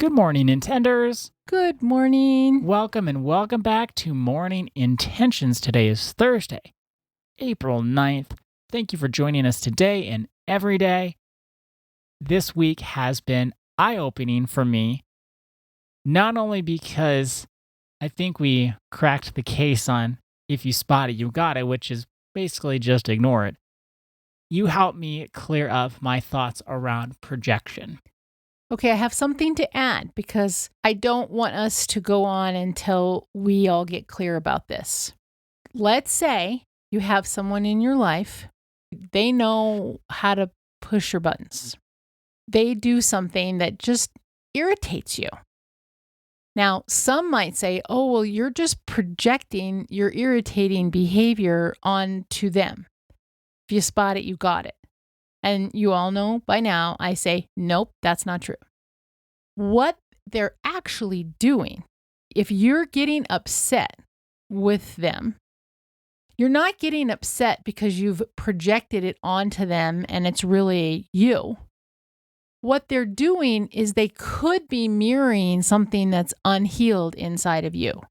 Good morning, Intenders. Good morning. Welcome and welcome back to Morning Intentions. Today is Thursday, April 9th. Thank you for joining us today and every day. This week has been eye-opening for me, not only because I think we cracked the case on if you spot it, you got it, which is basically just ignore it. You helped me clear up my thoughts around projection. Okay, I have something to add because I don't want us to go on until we all get clear about this. Let's say you have someone in your life, they know how to push your buttons. They do something that just irritates you. Now, some might say, oh, well, you're just projecting your irritating behavior onto them. If you spot it, you got it. And you all know by now, I say, nope, that's not true. What they're actually doing, if you're getting upset with them, you're not getting upset because you've projected it onto them and it's really you. What they're doing is they could be mirroring something that's unhealed inside of you.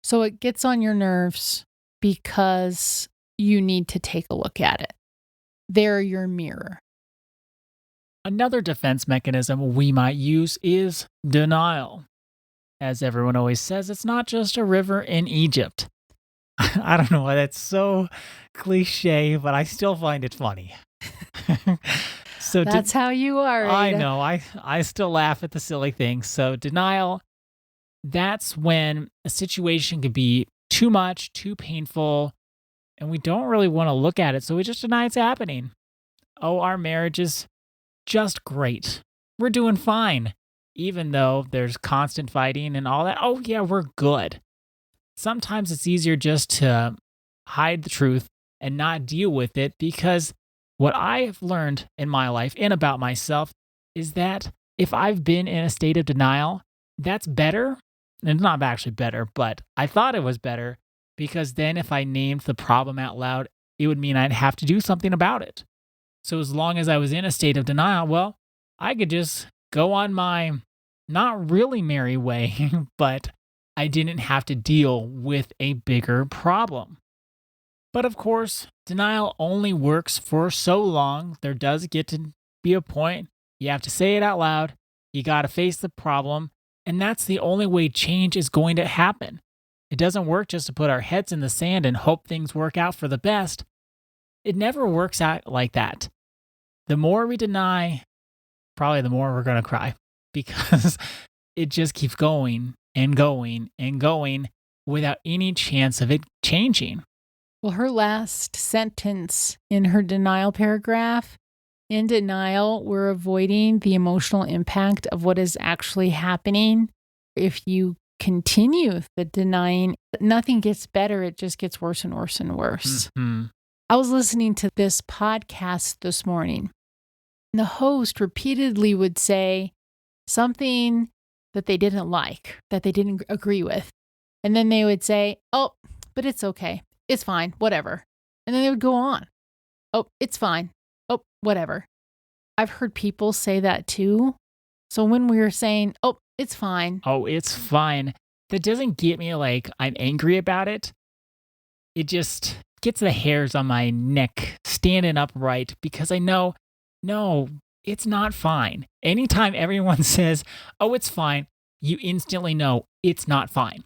So it gets on your nerves because you need to take a look at it. They're your mirror. Another defense mechanism we might use is denial. As everyone always says, it's not just a river in Egypt. I don't know why that's so cliche, but I still find it funny. So that's how you are. Ada. I know. I still laugh at the silly things. So denial, that's when a situation could be too much, too painful, and we don't really want to look at it. So we just deny it's happening. Oh, our marriage is just great. We're doing fine. Even though there's constant fighting and all that. Oh, yeah, we're good. Sometimes it's easier just to hide the truth and not deal with it, because what I have learned in my life and about myself is that if I've been in a state of denial, that's better. And it's not actually better, but I thought it was better, because then if I named the problem out loud, it would mean I'd have to do something about it. So as long as I was in a state of denial, well, I could just go on my not really merry way, but I didn't have to deal with a bigger problem. But of course, denial only works for so long. There does get to be a point. You have to say it out loud. You got to face the problem. And that's the only way change is going to happen. It doesn't work just to put our heads in the sand and hope things work out for the best. It never works out like that. The more we deny, probably the more we're going to cry, because it just keeps going and going and going without any chance of it changing. Well, her last sentence in her denial paragraph, in denial, we're avoiding the emotional impact of what is actually happening. If you continue the denying, nothing gets better. It just gets worse and worse and worse. Mm-hmm. I was listening to this podcast this morning. The host repeatedly would say something that they didn't like, that they didn't agree with. And then they would say, oh, but it's okay. It's fine. Whatever. And then they would go on. Oh, it's fine. Oh, whatever. I've heard people say that too. So when we were saying, oh, it's fine. Oh, it's fine. That doesn't get me like I'm angry about it. It just gets the hairs on my neck standing upright, because I know, no, it's not fine. Anytime everyone says, oh, it's fine, you instantly know it's not fine.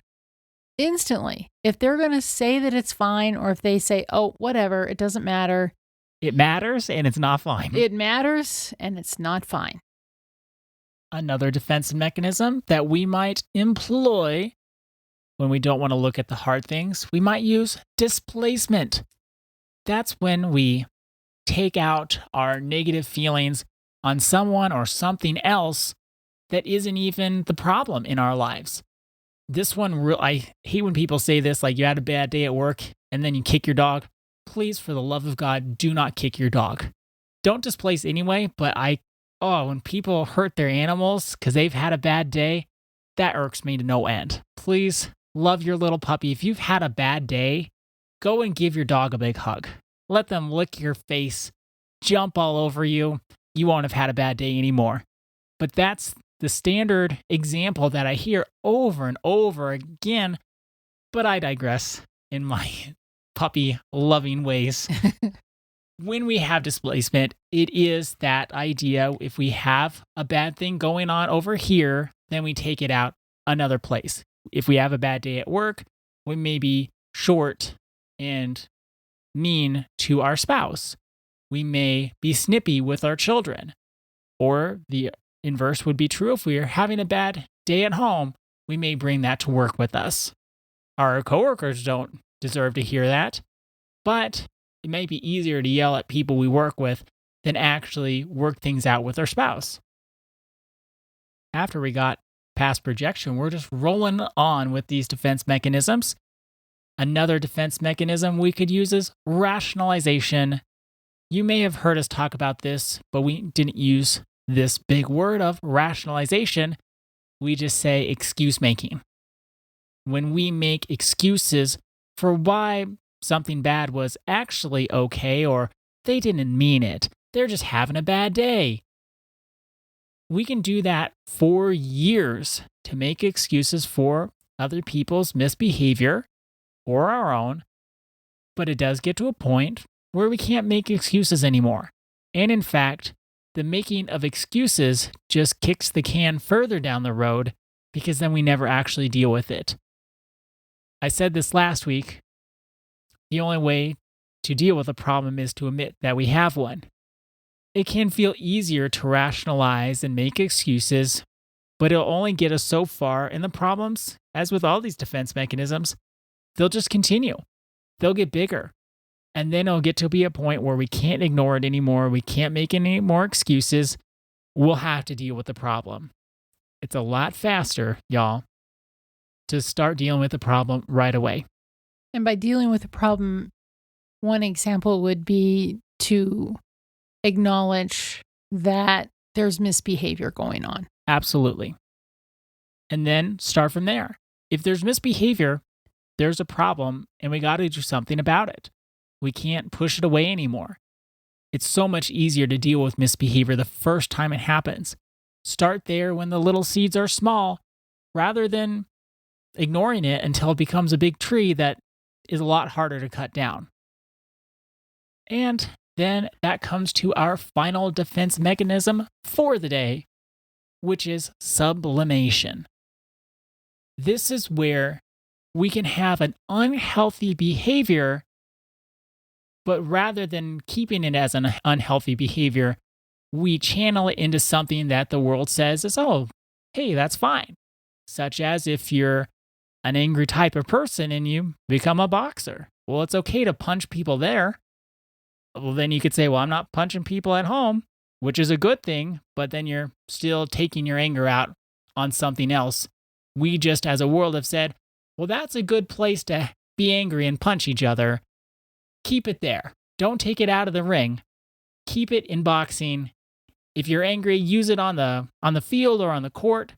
Instantly. If they're going to say that it's fine, or if they say, oh, whatever, it doesn't matter. It matters and it's not fine. It matters and it's not fine. Another defense mechanism that we might employ when we don't want to look at the hard things, we might use displacement. That's when we take out our negative feelings on someone or something else that isn't even the problem in our lives. This one, I hate when people say this, like you had a bad day at work and then you kick your dog. Please, for the love of God, do not kick your dog. Don't displace anyway, but when people hurt their animals because they've had a bad day, that irks me to no end. Please love your little puppy. If you've had a bad day, go and give your dog a big hug. Let them lick your face, jump all over you. You won't have had a bad day anymore. But that's the standard example that I hear over and over again, but I digress in my puppy loving ways. When we have displacement, it is that idea if we have a bad thing going on over here, then we take it out another place. If we have a bad day at work, we may be short and mean to our spouse. We may be snippy with our children. Or the inverse would be true if we are having a bad day at home, we may bring that to work with us. Our coworkers don't deserve to hear that, but it may be easier to yell at people we work with than actually work things out with our spouse. After we got past projection, we're just rolling on with these defense mechanisms. Another defense mechanism we could use is rationalization. You may have heard us talk about this, but we didn't use this big word of rationalization. We just say excuse making. When we make excuses for why something bad was actually okay, or they didn't mean it, they're just having a bad day. We can do that for years to make excuses for other people's misbehavior or our own, but it does get to a point where we can't make excuses anymore. And in fact, the making of excuses just kicks the can further down the road because then we never actually deal with it. I said this last week. The only way to deal with a problem is to admit that we have one. It can feel easier to rationalize and make excuses, but it'll only get us so far, and the problems, as with all these defense mechanisms, they'll just continue. They'll get bigger. And then it'll get to be a point where we can't ignore it anymore. We can't make any more excuses. We'll have to deal with the problem. It's a lot faster, y'all, to start dealing with the problem right away. And by dealing with the problem, one example would be to acknowledge that there's misbehavior going on. Absolutely. And then start from there. If there's misbehavior, there's a problem, and we got to do something about it. We can't push it away anymore. It's so much easier to deal with misbehavior the first time it happens. Start there when the little seeds are small, rather than ignoring it until it becomes a big tree that is a lot harder to cut down. And then that comes to our final defense mechanism for the day, which is sublimation. This is where we can have an unhealthy behavior, but rather than keeping it as an unhealthy behavior, we channel it into something that the world says is, oh, hey, that's fine. Such as if you're an angry type of person and you become a boxer. Well, it's okay to punch people there. Well, then you could say, well, I'm not punching people at home, which is a good thing, but then you're still taking your anger out on something else. We just, as a world, have said, well, that's a good place to be angry and punch each other. Keep it there. Don't take it out of the ring. Keep it in boxing. If you're angry, use it on the field or on the court.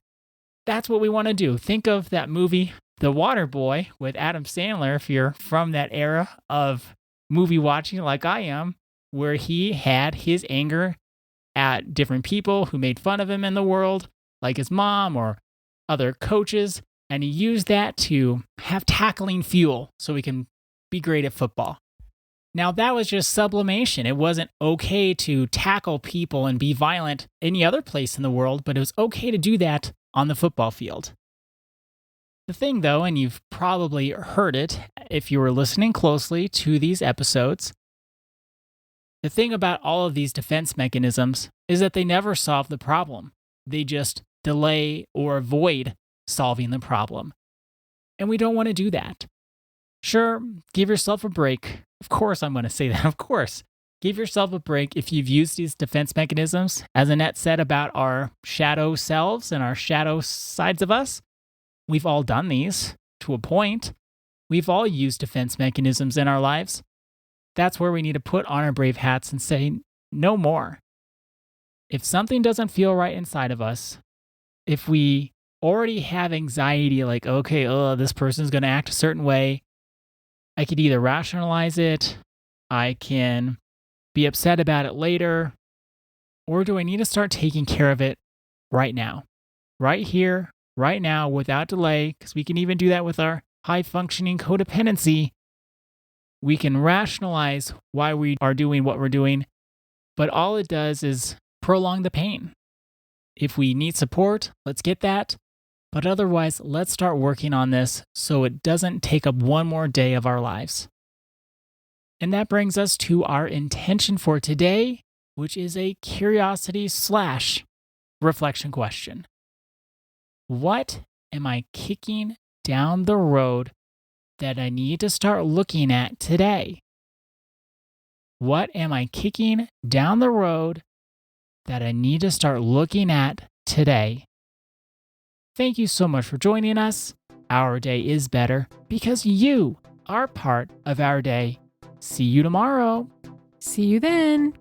That's what we want to do. Think of that movie, The Waterboy, with Adam Sandler, if you're from that era of movie watching like I am, where he had his anger at different people who made fun of him in the world, like his mom or other coaches, and he used that to have tackling fuel so he can be great at football. Now, that was just sublimation. It wasn't okay to tackle people and be violent any other place in the world, but it was okay to do that on the football field. The thing, though, and you've probably heard it if you were listening closely to these episodes, the thing about all of these defense mechanisms is that they never solve the problem. They just delay or avoid solving the problem. And we don't want to do that. Sure, give yourself a break. Of course, I'm going to say that. Of course. Give yourself a break if you've used these defense mechanisms. As Annette said about our shadow selves and our shadow sides of us, we've all done these to a point. We've all used defense mechanisms in our lives. That's where we need to put on our brave hats and say, no more. If something doesn't feel right inside of us, if we already have anxiety like, okay, this person's going to act a certain way, I could either rationalize it, I can be upset about it later, or do I need to start taking care of it right now? right here, right now, without delay, because we can even do that with our high functioning codependency. We can rationalize why we are doing what we're doing, but all it does is prolong the pain. If we need support, let's get that. But otherwise, let's start working on this so it doesn't take up one more day of our lives. And that brings us to our intention for today, which is a curiosity/reflection question. What am I kicking down the road that I need to start looking at today? What am I kicking down the road that I need to start looking at today? Thank you so much for joining us. Our day is better because you are part of our day. See you tomorrow. See you then.